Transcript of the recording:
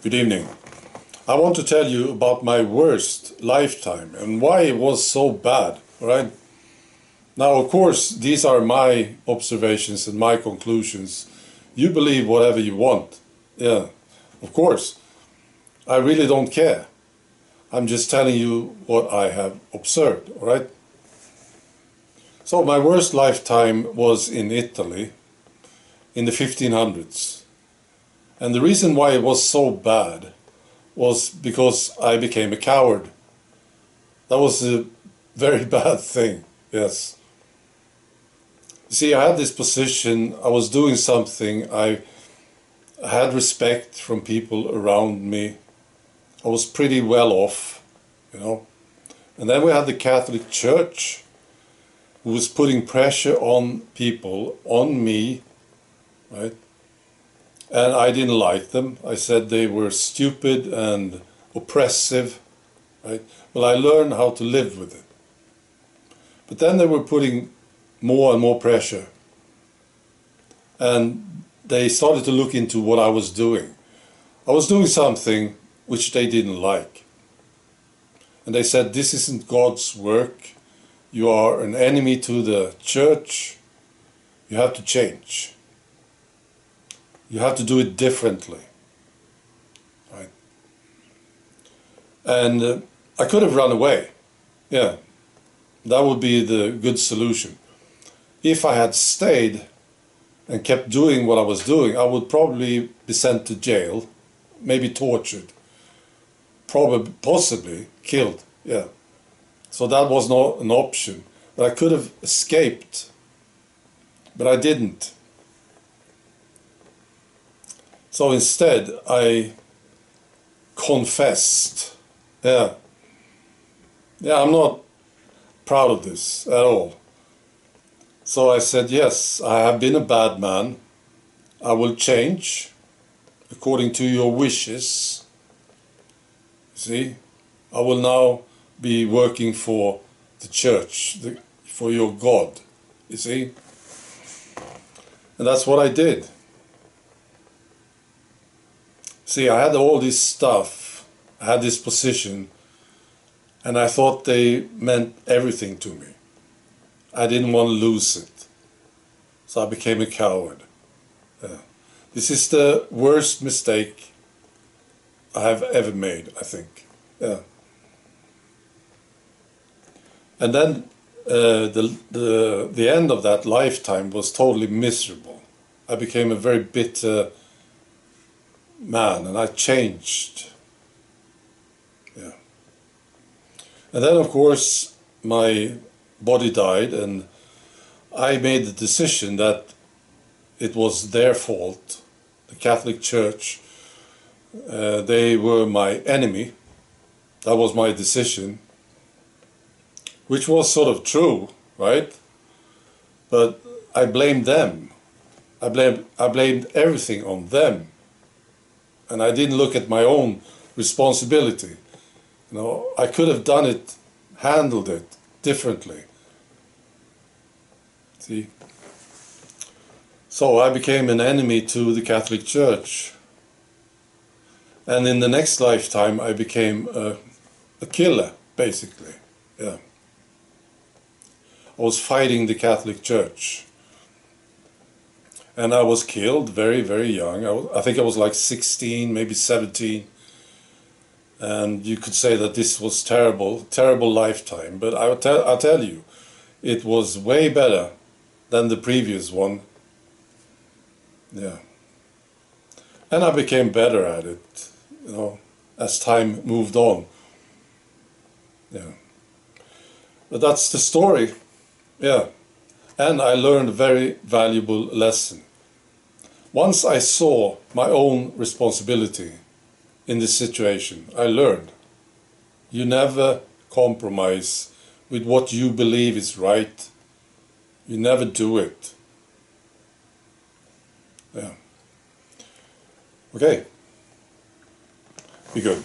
Good evening. I want to tell you about my worst lifetime and why it was so bad, right? Now, of course, these are my observations and my conclusions. You believe whatever you want. Yeah, of course. I really don't care. I'm just telling you what I have observed, all right? So my worst lifetime was in Italy in the 1500s. And the reason why it was so bad was because I became a coward. That was a very bad thing, yes. You see, I had this position, I was doing something, I had respect from people around me. I was pretty well off, you know. And then we had the Catholic Church, who was putting pressure on people, on me, right? And I didn't like them. I said they were stupid and oppressive, right? Well, I learned how to live with it. But then they were putting more and more pressure. And they started to look into what I was doing. I was doing something which they didn't like. And they said, this isn't God's work. You are an enemy to the church. You have to change. You have to do it differently, right? And I could have run away. Yeah, that would be the good solution. If I had stayed and kept doing what I was doing, I would probably be sent to jail, maybe tortured, probably, possibly killed. Yeah. So that was not an option. But I could have escaped, but I didn't. So instead, I confessed. Yeah. Yeah, I'm not proud of this at all. So I said, yes, I have been a bad man. I will change according to your wishes. See, I will now be working for the church, for your God. You see? And that's what I did. See, I had all this stuff, I had this position, and I thought they meant everything to me. I didn't want to lose it. So I became a coward. Yeah. This is the worst mistake I have ever made, I think. Yeah. And then the end of that lifetime was totally miserable. I became a very bitter man, and I changed. Yeah. And then, of course, my body died, and I made the decision that it was their fault. The Catholic Church, they were my enemy. That was my decision, which was sort of true, right? But I blamed them. I blamed everything on them. And I didn't look at my own responsibility. You know, I could have done it, handled it differently. See? So I became an enemy to the Catholic Church. And in the next lifetime, I became a killer, basically. Yeah. I was fighting the Catholic Church. And I was killed very, very young. I think I was like 16, maybe 17. And you could say that this was terrible, terrible lifetime. But I'll tell you, it was way better than the previous one. Yeah. And I became better at it, you know, as time moved on. Yeah. But that's the story. Yeah. And I learned a very valuable lesson. Once I saw my own responsibility in this situation, I learned you never compromise with what you believe is right. You never do it. Yeah. Okay. Be good.